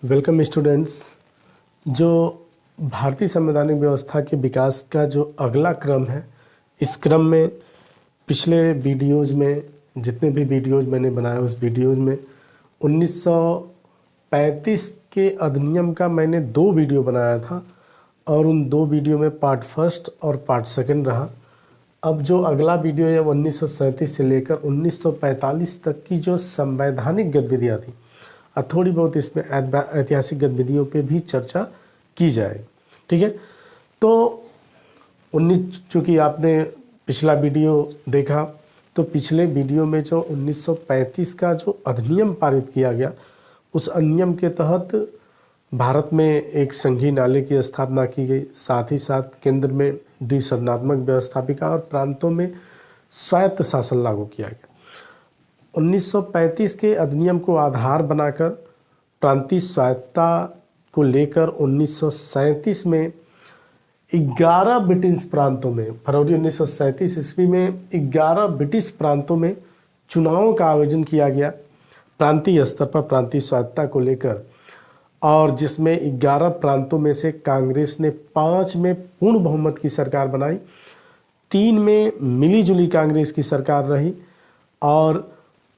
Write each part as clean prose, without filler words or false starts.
Welcome students. जो भारतीय संवैधानिक व्यवस्था के विकास का जो अगला क्रम है, इस क्रम में पिछले वीडियोज़ में जितने भी वीडियोज़ मैंने बनाए उस वीडियोज़ में 1935 के अधिनियम का मैंने 2 वीडियो बनाया था और उन 2 वीडियो में पार्ट फर्स्ट और पार्ट सेकंड रहा। अब जो अगला वीडियो है 1937 से लेकर 1945 तक की जो संवैधानिक गतिविधियाँ थी, थोड़ी बहुत इसमें ऐतिहासिक गतिविधियों पे भी चर्चा की जाए। ठीक है, तो चूँकि आपने पिछला वीडियो देखा तो पिछले वीडियो में जो 1935 का जो अधिनियम पारित किया गया, उस अधिनियम के तहत भारत में एक संघीय न्यायालय की स्थापना की गई। साथ ही साथ केंद्र में द्विसदनात्मक व्यवस्थापिका और प्रांतों में स्वायत्त शासन लागू किया गया। 1935 के अधिनियम को आधार बनाकर प्रांतीय स्वायत्तता को लेकर 1937 में 11 ब्रिटिश प्रांतों में, फरवरी 1937 ईस्वी में 11 ब्रिटिश प्रांतों में चुनावों का आयोजन किया गया प्रांतीय स्तर पर प्रांतीय स्वायत्तता को लेकर, और जिसमें 11 प्रांतों में से कांग्रेस ने 5 में पूर्ण बहुमत की सरकार बनाई, 3 में मिलीजुली कांग्रेस की सरकार रही और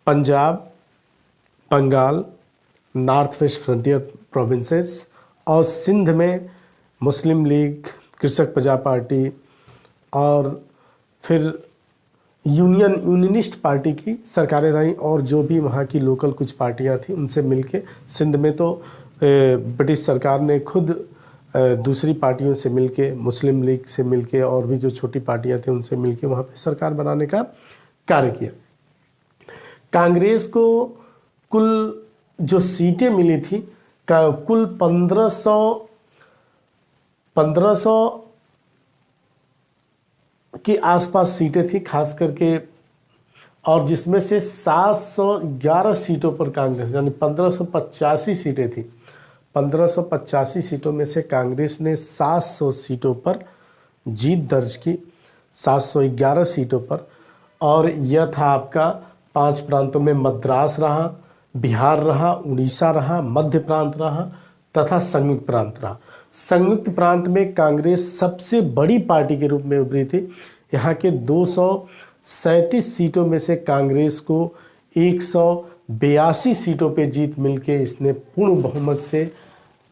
Punjab, Bengal, north west frontier provinces और सिंध में मुस्लिम लीग, कृषक प्रजा पार्टी और फिर यूनियनिस्ट पार्टी की सरकारें रहीं। और जो भी वहाँ की लोकल कुछ पार्टियाँ थीं उनसे मिलके, सिंध में तो ब्रिटिश सरकार ने खुद दूसरी पार्टियों से मिलके, मुस्लिम लीग से मिलके और भी जो छोटी पार्टियाँ थीं उनसे मिलके वहाँ पे सरकार बनाने का कार्य किया। कांग्रेस को कुल जो सीटें मिली थी कुल 1500 के आसपास सीटें थी खास करके, और जिसमें से 711 सीटों पर कांग्रेस, यानी 1585 सीटें थी। 1585 सीटों में से कांग्रेस ने 700 सीटों पर जीत दर्ज की, 711 सीटों पर। और यह था आपका 5 प्रांतों में मद्रास रहा, बिहार रहा, उड़ीसा रहा, मध्य प्रांत रहा तथा संयुक्त प्रांत रहा। संयुक्त प्रांत में कांग्रेस सबसे बड़ी पार्टी के रूप में उभरी थी। यहाँ के 237 सीटों में से कांग्रेस को 182 सीटों पे जीत मिलके इसने पूर्ण बहुमत से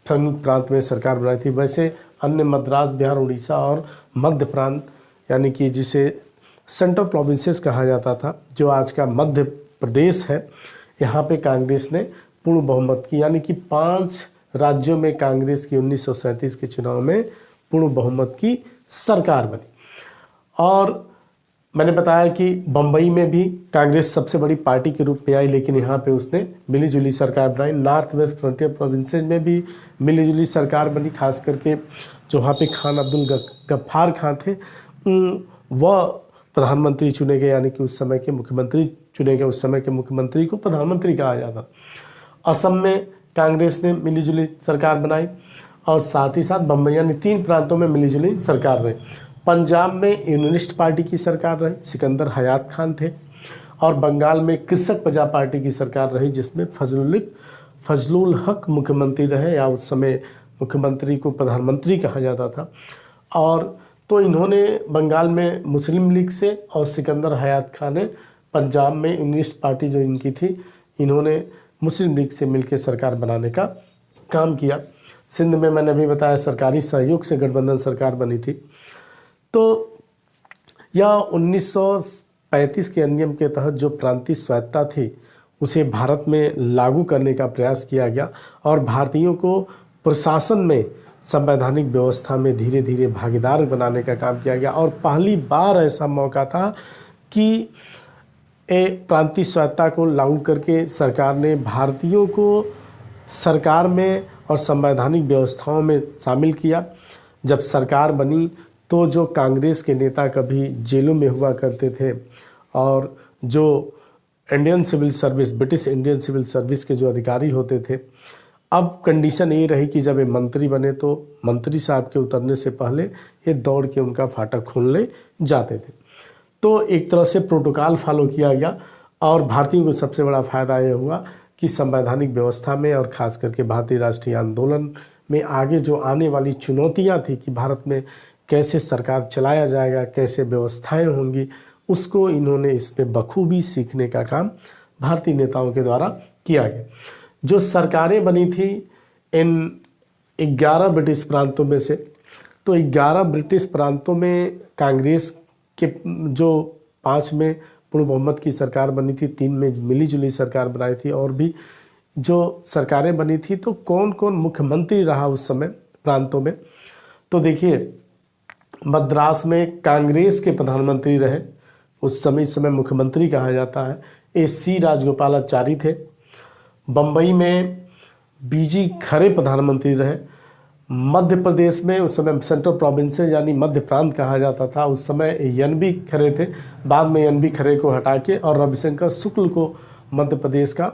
संयुक्त प्रांत में सरकार बनाई थी। वैसे अन्य मद्रास, बिहार, उड़ीसा और मध्य प्रांत, यानी कि जिसे सेंट्रल प्रोविंसेस कहा जाता था, जो आज का मध्य प्रदेश है, यहाँ पे कांग्रेस ने पूर्ण बहुमत की, यानी कि 5 राज्यों में कांग्रेस की 1937 के चुनाव में पूर्ण बहुमत की सरकार बनी। और मैंने बताया कि बम्बई में भी कांग्रेस सबसे बड़ी पार्टी के रूप में आई, लेकिन यहाँ पे उसने मिलीजुली सरकार बनाई। नॉर्थ वेस्ट फ्रंटियर प्रोविंसेस में भी मिलीजुली सरकार बनी, खास करके जो वहाँ पे खान अब्दुल गफ्फार खान थे वह प्रधानमंत्री चुने गए, यानी कि उस समय के मुख्यमंत्री चुने गए। उस समय के मुख्यमंत्री को प्रधानमंत्री कहा जाता। असम में कांग्रेस ने मिलीजुली सरकार बनाई और साथ ही साथ बम्बई, यानी 3 प्रांतों में मिलीजुली सरकार रही। पंजाब में यूनियनिस्ट पार्टी की सरकार रही, सिकंदर हयात खान थे। और बंगाल में कृषक प्रजा पार्टी की सरकार रही, जिसमें फजलुल हक मुख्यमंत्री रहे, या उस समय मुख्यमंत्री को प्रधानमंत्री कहा जाता था। और तो इन्होंने बंगाल में मुस्लिम लीग से और सिकंदर हयात खान ने पंजाब में यूनियनिस्ट पार्टी जो इनकी थी, इन्होंने मुस्लिम लीग से मिलकर सरकार बनाने का काम किया। सिंध में मैंने अभी बताया सरकारी सहयोग से गठबंधन सरकार बनी थी। तो यह 1935 के अधिनियम के तहत जो प्रांतीय स्वायत्तता थी उसे भारत में लागू करने का प्रयास किया गया और भारतीयों को प्रशासन में, संवैधानिक व्यवस्था में धीरे धीरे भागीदार बनाने का काम किया गया। और पहली बार ऐसा मौका था कि प्रांतीय स्वायत्तता को लागू करके सरकार ने भारतीयों को सरकार में और संवैधानिक व्यवस्थाओं में शामिल किया। जब सरकार बनी तो जो कांग्रेस के नेता कभी जेलों में हुआ करते थे और जो Indian civil service, British Indian civil service के जो अधिकारी होते थे, अब कंडीशन ये रही कि जब ये मंत्री बने तो मंत्री साहब के उतरने से पहले ये दौड़ के उनका फाटक खोलने जाते थे। तो एक तरह से प्रोटोकॉल फॉलो किया गया और भारतीयों को सबसे बड़ा फ़ायदा ये हुआ कि संवैधानिक व्यवस्था में और ख़ास करके भारतीय राष्ट्रीय आंदोलन में आगे जो आने वाली चुनौतियां थी कि भारत में कैसे सरकार चलाया जाएगा, कैसे व्यवस्थाएं होंगी, उसको इन्होंने इसमें बखूबी सीखने का काम भारतीय नेताओं के द्वारा किया गया। जो सरकारें बनी थी इन 11 ब्रिटिश प्रांतों में से, तो 11 ब्रिटिश प्रांतों में कांग्रेस के जो 5 में पूर्ण बहुमत की सरकार बनी थी, 3 में मिलीजुली सरकार बनाई थी, और भी जो सरकारें बनी थी, तो कौन कौन मुख्यमंत्री रहा उस समय प्रांतों में। तो देखिए, मद्रास में कांग्रेस के प्रधानमंत्री रहे, उस समय मुख्यमंत्री कहा जाता है, सी राजगोपालाचारी थे। बम्बई में बीजी खरे प्रधानमंत्री रहे। मध्य प्रदेश में उस समय सेंट्रल प्रोविंसेस यानी मध्य प्रांत कहा जाता था, उस समय एन.बी. खरे थे। बाद में एन.बी. खरे को हटा के और रविशंकर शुक्ल को मध्य प्रदेश का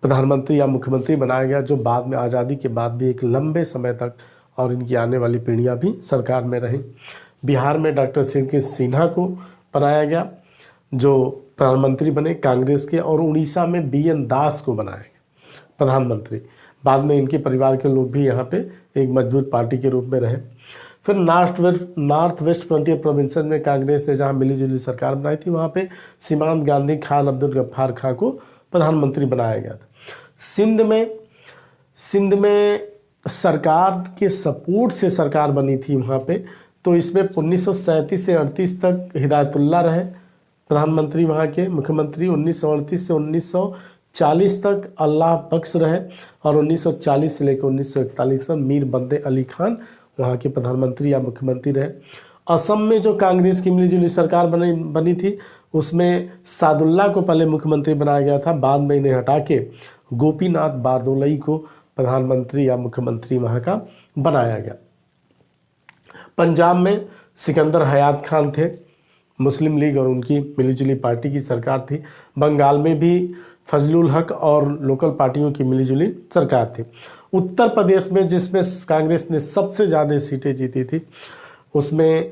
प्रधानमंत्री या मुख्यमंत्री बनाया गया, जो बाद में आज़ादी के बाद भी एक लंबे समय तक और इनकी आने वाली पीढ़ियां भी सरकार में रहीं। बिहार में डॉक्टर श्री सिन्हा को बनाया गया जो प्रधानमंत्री बने कांग्रेस के, और उड़ीसा में बी.एन. दास को बनाया गया प्रधानमंत्री। बाद में इनके परिवार के लोग भी यहाँ पे एक मजबूत पार्टी के रूप में रहे। फिर नॉर्थ वेस्ट फ्रंटियर प्रोविंस में कांग्रेस ने जहाँ मिलीजुली सरकार बनाई थी, वहाँ पे सीमांत गांधी खान अब्दुल गफ्फार खां को प्रधानमंत्री बनाया गया था। सिंध में सरकार के सपोर्ट से सरकार बनी थी वहाँ पे, तो इसमें 1937 से 38 तक हिदायतुल्लाह रहे प्रधानमंत्री वहाँ के मुख्यमंत्री। 1938 से 1940 तक अल्लाह बख्श रहे, और 1940 से लेकर 1941 तक मीर बंदे अली खान वहाँ के प्रधानमंत्री या मुख्यमंत्री रहे। असम में जो कांग्रेस की मिलीजुली सरकार बनी थी, उसमें सादुल्ला को पहले मुख्यमंत्री बनाया गया था, बाद में इन्हें हटा के गोपीनाथ बारदोलई को प्रधानमंत्री या मुख्यमंत्री वहाँ का बनाया गया। पंजाब में सिकंदर हयात खान थे, मुस्लिम लीग और उनकी मिलीजुली पार्टी की सरकार थी। बंगाल में भी फजलुल हक और लोकल पार्टियों की मिलीजुली सरकार थी। उत्तर प्रदेश में जिसमें कांग्रेस ने सबसे ज़्यादा सीटें जीती थी, उसमें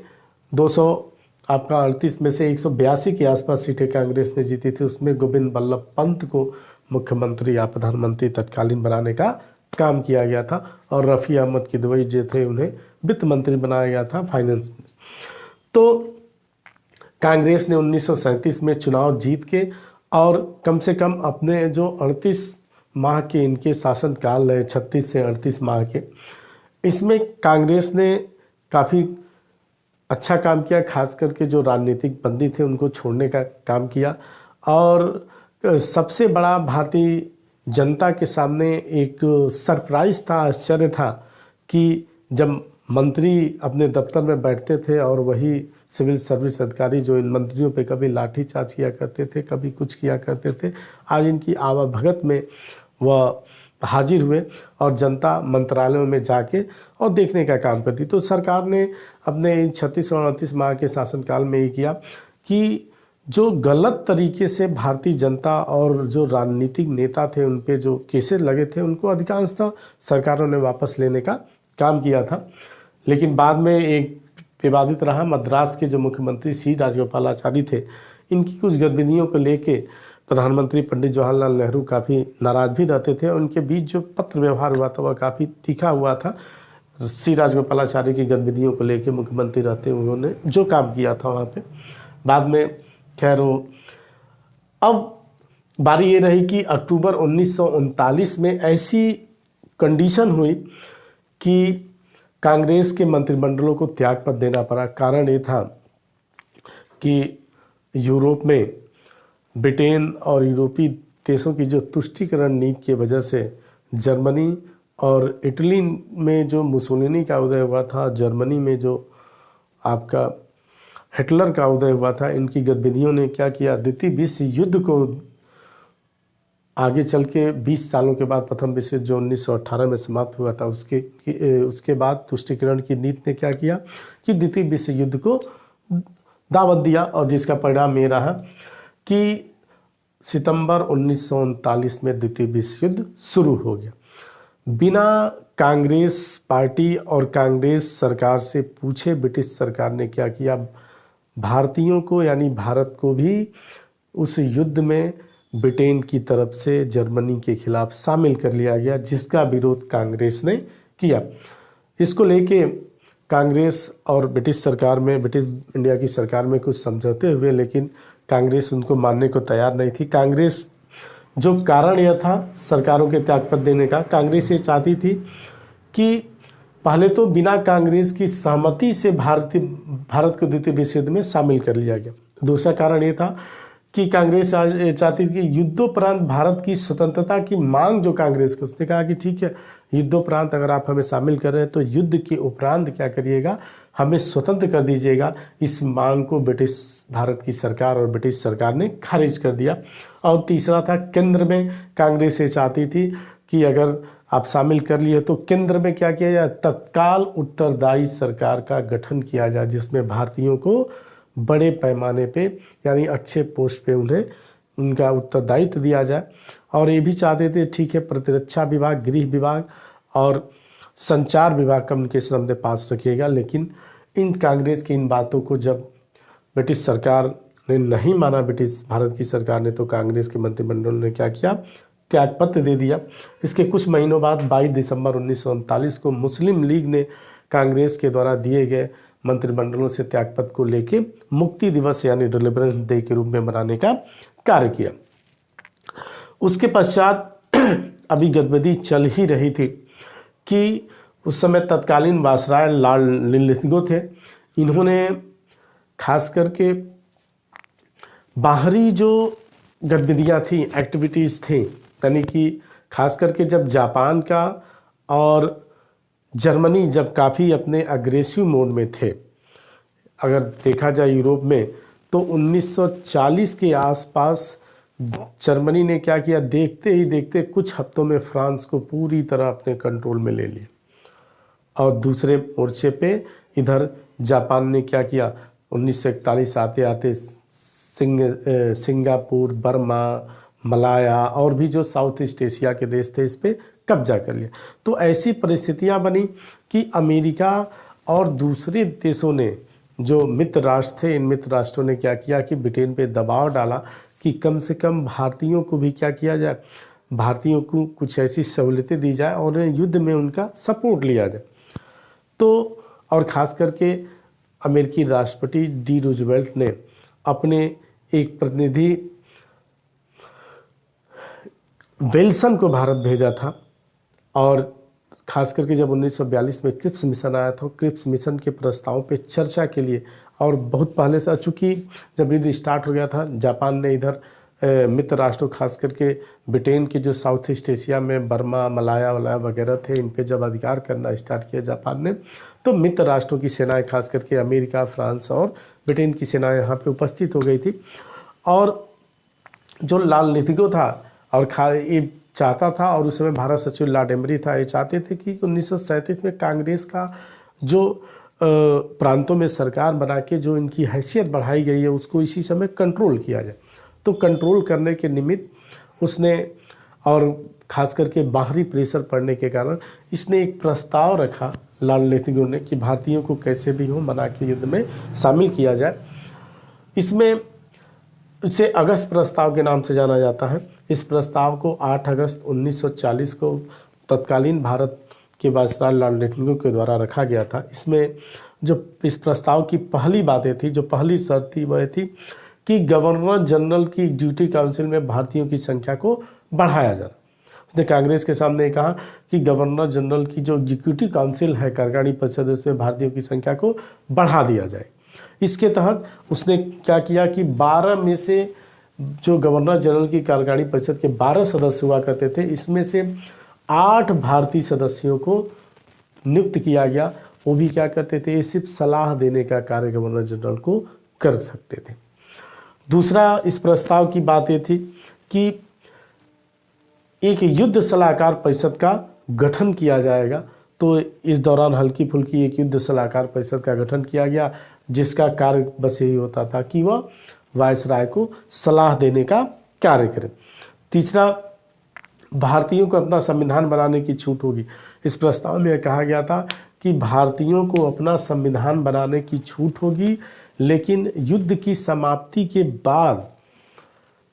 238 में से 182 के आसपास सीटें कांग्रेस ने जीती थी। उसमें गोविंद बल्लभ पंत को मुख्यमंत्री या प्रधानमंत्री तत्कालीन बनाने का काम किया गया था, और रफ़ी अहमद किदवई जो थे उन्हें वित्त मंत्री बनाया गया था, फाइनेंस में। तो कांग्रेस ने 1937 में चुनाव जीत के और कम से कम अपने जो 38 माह के इनके शासनकाल रहे, 36 से 38 माह के, इसमें कांग्रेस ने काफ़ी अच्छा काम किया। खास करके जो राजनीतिक बंदी थे उनको छोड़ने का काम किया, और सबसे बड़ा भारतीय जनता के सामने एक सरप्राइज़ था, आश्चर्य था कि जब मंत्री अपने दफ्तर में बैठते थे और वही सिविल सर्विस अधिकारी जो इन मंत्रियों पे कभी लाठीचार्ज किया करते थे, कभी कुछ किया करते थे, आज इनकी आवाभगत में वह हाजिर हुए और जनता मंत्रालयों में जाके और देखने का काम करती। तो सरकार ने अपने इन 36 और 38 माह के शासनकाल में ये किया कि जो गलत तरीके से भारतीय जनता और जो राजनीतिक नेता थे उन पे जो केसेस लगे थे, उनको अधिकांशतः सरकारों ने वापस लेने का काम किया था। लेकिन बाद में एक विवादित रहा, मद्रास के जो मुख्यमंत्री सी राजगोपालाचारी थे, इनकी कुछ गतिविधियों को लेके प्रधानमंत्री पंडित जवाहरलाल नेहरू काफ़ी नाराज भी रहते थे, और उनके बीच जो पत्र व्यवहार हुआ था वह काफ़ी तीखा हुआ था। सी राजगोपालाचारी की गतिविधियों को लेके मुख्यमंत्री रहते उन्होंने जो काम किया था वहाँ पे, बाद में खैर अब बारी ये रही कि अक्टूबर 1939 में ऐसी कंडीशन हुई कि कांग्रेस के मंत्रिमंडलों को त्यागपत्र देना पड़ा। कारण ये था कि यूरोप में ब्रिटेन और यूरोपीय देशों की जो तुष्टीकरण नीति की वजह से जर्मनी और इटली में जो मुसोलिनी का उदय हुआ था, जर्मनी में जो आपका हिटलर का उदय हुआ था, इनकी गतिविधियों ने क्या किया, द्वितीय विश्व युद्ध को आगे चल के 20 सालों के बाद प्रथम विश्व जो 1918 में समाप्त हुआ था, उसके बाद तुष्टीकरण की नीति ने क्या किया कि द्वितीय विश्व युद्ध को दावत दिया, और जिसका परिणाम ये रहा कि सितंबर 1939 में द्वितीय विश्व युद्ध शुरू हो गया। बिना कांग्रेस पार्टी और कांग्रेस सरकार से पूछे ब्रिटिश सरकार ने क्या किया, भारतीयों को यानी भारत को भी उस युद्ध में ब्रिटेन की तरफ से जर्मनी के खिलाफ शामिल कर लिया गया, जिसका विरोध कांग्रेस ने किया। इसको लेके कांग्रेस और ब्रिटिश इंडिया की सरकार में कुछ समझौते हुए, लेकिन कांग्रेस उनको मानने को तैयार नहीं थी। कांग्रेस जो कारण यह था सरकारों के त्यागपत्र देने का, कांग्रेस ये चाहती थी कि पहले तो बिना कांग्रेस की सहमति से भारत को द्वितीय विश्व युद्ध में शामिल कर लिया गया। दूसरा कारण ये था कि कांग्रेस चाहती थी कि युद्धोपरांत भारत की स्वतंत्रता की मांग जो कांग्रेस की, उसने कहा कि ठीक है, युद्धोपरांत अगर आप हमें शामिल कर रहे हैं तो युद्ध के उपरांत क्या करिएगा, हमें स्वतंत्र कर दीजिएगा। इस मांग को भारत की सरकार और ब्रिटिश सरकार ने खारिज कर दिया। और तीसरा था, केंद्र में कांग्रेस ये चाहती थी कि अगर आप शामिल कर लिए तो केंद्र में क्या किया जाए, तत्काल उत्तरदायी सरकार का गठन किया जाए, जिसमें भारतीयों को बड़े पैमाने पे यानी अच्छे पोस्ट पे उन्हें उनका उत्तरदायित्व दिया जाए। और ये भी चाहते थे ठीक है, प्रतिरक्षा विभाग, गृह विभाग और संचार विभाग, कम्युनिकेशन हमने पास रखिएगा। लेकिन इन कांग्रेस की इन बातों को जब ब्रिटिश सरकार ने नहीं माना, भारत की सरकार ने, तो कांग्रेस के मंत्रिमंडल ने क्या किया, त्यागपत्र दे दिया। इसके कुछ महीनों बाद 22 दिसंबर 1939 को मुस्लिम लीग ने कांग्रेस के द्वारा दिए गए मंत्रिमंडलों से त्यागपत्र को लेके मुक्ति दिवस यानी डिलीवरेंस डे के रूप में मनाने का कार्य किया। उसके पश्चात अभी गतिविधि चल ही रही थी कि उस समय तत्कालीन वायसराय लॉर्ड लिथगो थे। इन्होंने खास करके बाहरी जो गतिविधियाँ थी, एक्टिविटीज़ थी, यानी कि खास करके जब जापान का और जर्मनी जब काफ़ी अपने अग्रेसिव मोड में थे, अगर देखा जाए यूरोप में, तो 1940 के आसपास जर्मनी ने क्या किया, देखते ही देखते कुछ हफ्तों में फ्रांस को पूरी तरह अपने कंट्रोल में ले लिया। और दूसरे मोर्चे पे इधर जापान ने क्या किया, 1941 आते आते सिंगापुर, बर्मा, मलाया और भी जो साउथ ईस्ट एशिया के देश थे, इस पर कब्जा कर लिया। तो ऐसी परिस्थितियां बनी कि अमेरिका और दूसरे देशों ने, जो मित्र राष्ट्र थे, इन मित्र राष्ट्रों ने क्या किया कि ब्रिटेन पे दबाव डाला कि कम से कम भारतीयों को भी क्या किया जाए, भारतीयों को कुछ ऐसी सहूलियतें दी जाए और युद्ध में उनका सपोर्ट लिया जाए। तो और ख़ास करके अमेरिकी राष्ट्रपति डी रूजवेल्ट ने अपने एक प्रतिनिधि विल्सन को भारत भेजा था। और ख़ास करके जब 1942 में क्रिप्स मिशन आया था, क्रिप्स मिशन के प्रस्तावों पे चर्चा के लिए, और बहुत पहले से, चूँकि जब युद्ध स्टार्ट हो गया था, जापान ने इधर मित्र राष्ट्रों खास करके ब्रिटेन के जो साउथ ईस्ट एशिया में बर्मा, मलाया वलाया वगैरह थे, इन पे जब अधिकार करना स्टार्ट किया जापान ने, तो मित्र राष्ट्रों की सेनाएं खास करके अमेरिका, फ्रांस और ब्रिटेन की सेनाएं यहाँ पे उपस्थित हो गई थी। और जो लॉर्ड लिथगो था और ये चाहता था, और उस समय भारत सचिव लॉर्ड एमरी था, ये चाहते थे कि 1937 में कांग्रेस का जो प्रांतों में सरकार बना के जो इनकी हैसियत बढ़ाई गई है, उसको इसी समय कंट्रोल किया जाए। तो कंट्रोल करने के निमित्त उसने, और ख़ास करके बाहरी प्रेशर पड़ने के कारण, इसने एक प्रस्ताव रखा लॉर्ड लिथगो ने कि भारतीयों को कैसे भी हो मना के युद्ध में शामिल किया जाए। इसमें इसे अगस्त प्रस्ताव के नाम से जाना जाता है। इस प्रस्ताव को 8 अगस्त 1940 को तत्कालीन भारत के वायसराय लॉर्ड लिथगो के द्वारा रखा गया था। इसमें जो इस प्रस्ताव की पहली बातें थी, जो पहली शर्त थी, वह थी कि गवर्नर जनरल की ड्यूटी काउंसिल में भारतीयों की संख्या को बढ़ाया जाए। उसने कांग्रेस के सामने कहा कि गवर्नर जनरल की जो एग्जीक्यूटिव काउंसिल है, कार्यकारिणी परिषद, उसमें भारतीयों की संख्या को बढ़ा दिया जाए। इसके तहत उसने क्या किया कि 12 में से जो गवर्नर जनरल की कार्यकारिणी परिषद के 12 सदस्य हुआ करते थे, इसमें से 8 भारतीय सदस्यों को नियुक्त किया गया। वो भी क्या करते थे, सिर्फ सलाह देने का कार्य गवर्नर जनरल को कर सकते थे। दूसरा इस प्रस्ताव की बात ये थी कि एक युद्ध सलाहकार परिषद का गठन किया जाएगा। तो इस दौरान हल्की फुल्की एक युद्ध सलाहकार परिषद का गठन किया गया, जिसका कार्य बस यही होता था कि वह वायसराय को सलाह देने का कार्य करे। तीसरा, भारतीयों को अपना संविधान बनाने की छूट होगी। इस प्रस्ताव में कहा गया था कि भारतीयों को अपना संविधान बनाने की छूट होगी, लेकिन युद्ध की समाप्ति के बाद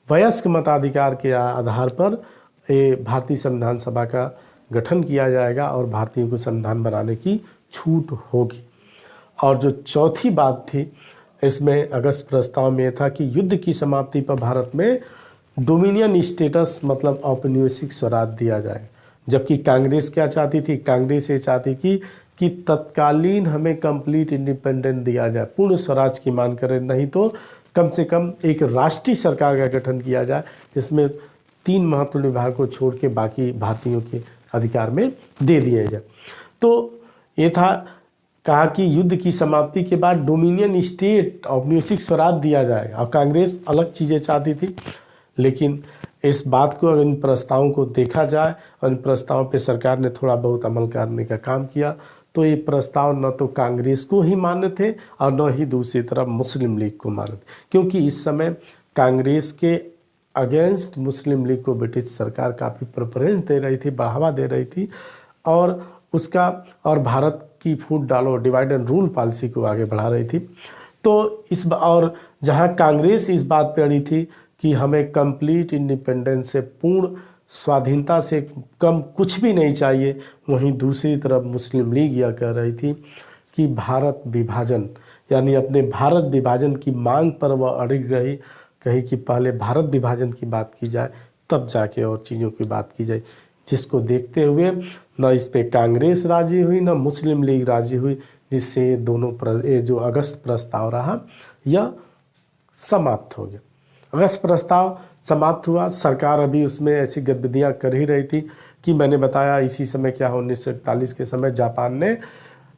वयस्क मताधिकार के आधार पर ये भारतीय संविधान सभा का गठन किया जाएगा और भारतीयों को संविधान बनाने की छूट होगी। और जो चौथी बात थी इसमें अगस्त प्रस्ताव में था कि युद्ध की समाप्ति पर भारत में डोमिनियन स्टेटस मतलब औपनिवेशिक स्वराज दिया जाए। जबकि कांग्रेस क्या चाहती थी, कांग्रेस ये चाहती कि तत्कालीन हमें कंप्लीट इंडिपेंडेंट दिया जाए, पूर्ण स्वराज की मांग करें, नहीं तो कम से कम एक राष्ट्रीय सरकार का गठन किया जाए जिसमें 3 महत्वपूर्ण विभाग को छोड़ के बाकी भारतीयों के अधिकार में दे दिया जाए। तो ये था कहा कि युद्ध की समाप्ति के बाद डोमिनियन स्टेट औपनिवेशिक स्वराज दिया जाएगा। और कांग्रेस अलग चीज़ें चाहती थी, लेकिन इस बात को, अगर इन प्रस्तावों को देखा जाए और इन प्रस्तावों पे सरकार ने थोड़ा बहुत अमल करने का काम किया, तो ये प्रस्ताव न तो कांग्रेस को ही मान्य थे और न ही दूसरी तरफ मुस्लिम लीग को मान्य थे, क्योंकि इस समय कांग्रेस के अगेंस्ट मुस्लिम लीग को ब्रिटिश सरकार काफ़ी प्रेफरेंस दे रही थी, बढ़ावा दे रही थी और भारत की फूट डालो डिवाइड एंड रूल पॉलिसी को आगे बढ़ा रही थी। तो और जहां कांग्रेस इस बात पे अड़ी थी कि हमें कंप्लीट इंडिपेंडेंस से, पूर्ण स्वाधीनता से कम कुछ भी नहीं चाहिए, वहीं दूसरी तरफ मुस्लिम लीग यह कह रही थी कि भारत विभाजन, यानी अपने भारत विभाजन की मांग पर वह अड़िग रही, कही कि पहले भारत विभाजन की बात की जाए तब जाके और चीज़ों की बात की जाए, जिसको देखते हुए न इस पे कांग्रेस राजी हुई न मुस्लिम लीग राजी हुई, जिससे दोनों जो अगस्त प्रस्ताव रहा यह समाप्त हो गया। अगस्त प्रस्ताव समाप्त हुआ, सरकार अभी उसमें ऐसी गतिविधियां कर ही रही थी कि मैंने बताया इसी समय क्या है, 1941 के समय जापान ने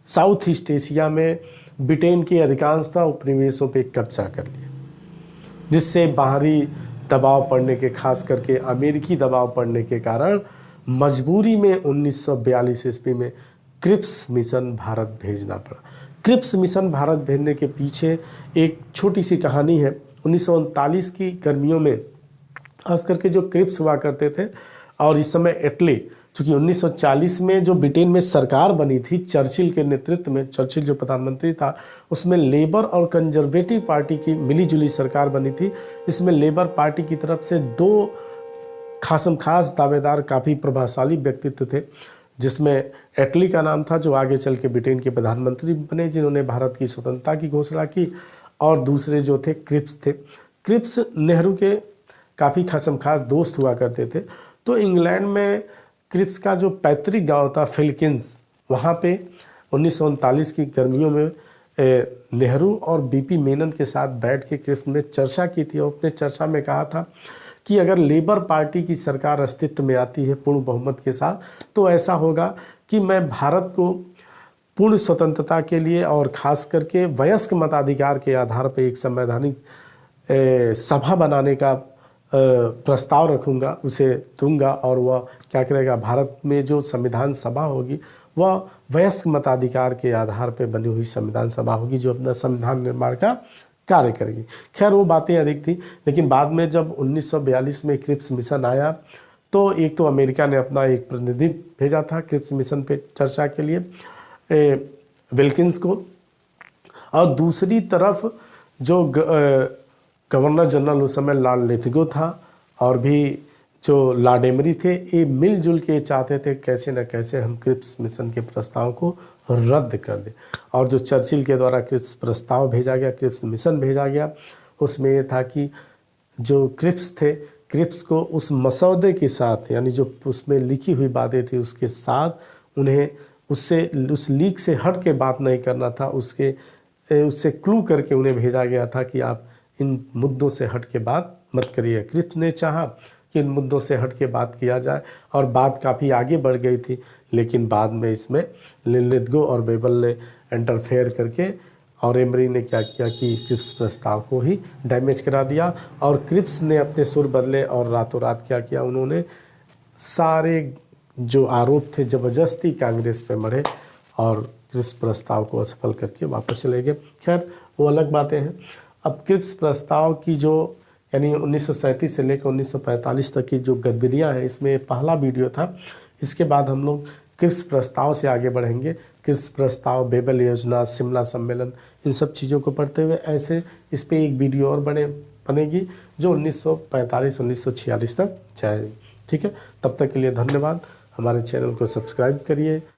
साउथ ईस्ट एशिया में ब्रिटेन के अधिकांशतः उपनिवेशों पे कब्जा कर लिया, जिससे बाहरी दबाव पड़ने के, खास करके अमेरिकी दबाव पड़ने के कारण मजबूरी में 1942 ईस्वी में क्रिप्स मिशन भारत भेजना पड़ा। क्रिप्स मिशन भारत भेजने के पीछे एक छोटी सी कहानी है। 1939 की गर्मियों में खास करके जो क्रिप्स हुआ करते थे, और इस समय इटली, चूँकि 1940 में जो ब्रिटेन में सरकार बनी थी चर्चिल के नेतृत्व में, चर्चिल जो प्रधानमंत्री था, उसमें लेबर और कंजर्वेटिव पार्टी की मिलीजुली सरकार बनी थी। इसमें लेबर पार्टी की तरफ से 2 खास दावेदार काफ़ी प्रभावशाली व्यक्तित्व थे, जिसमें एटली का नाम था जो आगे चल के ब्रिटेन के प्रधानमंत्री बने, जिन्होंने भारत की स्वतंत्रता की घोषणा की, और दूसरे जो थे क्रिप्स थे। क्रिप्स नेहरू के काफ़ी खास दोस्त हुआ करते थे। तो इंग्लैंड में क्रिप्स का जो पैतृक गांव था फिलकिंस, वहाँ पे 1939 की गर्मियों में नेहरू और बीपी मेनन के साथ बैठ के क्रिप्स ने चर्चा की थी, और अपने चर्चा में कहा था कि अगर लेबर पार्टी की सरकार अस्तित्व में आती है पूर्ण बहुमत के साथ, तो ऐसा होगा कि मैं भारत को पूर्ण स्वतंत्रता के लिए और ख़ास करके वयस्क मताधिकार के आधार पर एक संवैधानिक सभा बनाने का प्रस्ताव रखूँगा, उसे दूंगा, और वह क्या करेगा, भारत में जो संविधान सभा होगी वह वयस्क मताधिकार के आधार पर बनी हुई संविधान सभा होगी जो अपना संविधान निर्माण का कार्य करेगी। खैर वो बातें अधिक थी, लेकिन बाद में जब 1942 में क्रिप्स मिशन आया तो एक तो अमेरिका ने अपना एक प्रतिनिधि भेजा था क्रिप्स मिशन पे चर्चा के लिए विल्किंस को, और दूसरी तरफ जो गवर्नर जनरल उस समय लॉर्ड लिथगो था और भी जो लॉर्ड एमरी थे, ये मिलजुल के चाहते थे कैसे न कैसे हम क्रिप्स मिशन के प्रस्ताव को रद्द कर दें। और जो चर्चिल के द्वारा क्रिप्स प्रस्ताव भेजा गया, क्रिप्स मिशन भेजा गया, उसमें ये था कि जो क्रिप्स थे, क्रिप्स को उस मसौदे के साथ, यानी जो उसमें लिखी हुई बातें थी उसके साथ उन्हें उस लीक से हट के बात नहीं करना था, उससे क्लू करके उन्हें भेजा गया था कि आप इन मुद्दों से हट के बात मत करिए। क्रिप्स ने चाहा कि इन मुद्दों से हट के बात किया जाए, और बात काफ़ी आगे बढ़ गई थी, लेकिन बाद में इसमें लिथगो और वेबल ने इंटरफेयर करके, और एमरी ने क्या किया कि क्रिप्स प्रस्ताव को ही डैमेज करा दिया, और क्रिप्स ने अपने सुर बदले और रातों रात क्या किया, उन्होंने सारे जो आरोप थे ज़बरदस्ती कांग्रेस पे मढ़े और क्रिप्स प्रस्ताव को असफल करके वापस चले गए। खैर वो अलग बातें हैं। अब क्रिप्स प्रस्ताव की जो यानी 1937 से लेकर 1945 तक की जो गतिविधियाँ हैं, इसमें पहला वीडियो था। इसके बाद हम लोग क्रिप्स प्रस्ताव से आगे बढ़ेंगे। क्रिप्स प्रस्ताव, बेबल योजना, शिमला सम्मेलन, इन सब चीज़ों को पढ़ते हुए ऐसे इस पर एक वीडियो और बने बनेगी जो 1945-1946 तक जाएगी। ठीक है, तब तक के लिए धन्यवाद। हमारे चैनल को सब्सक्राइब करिए।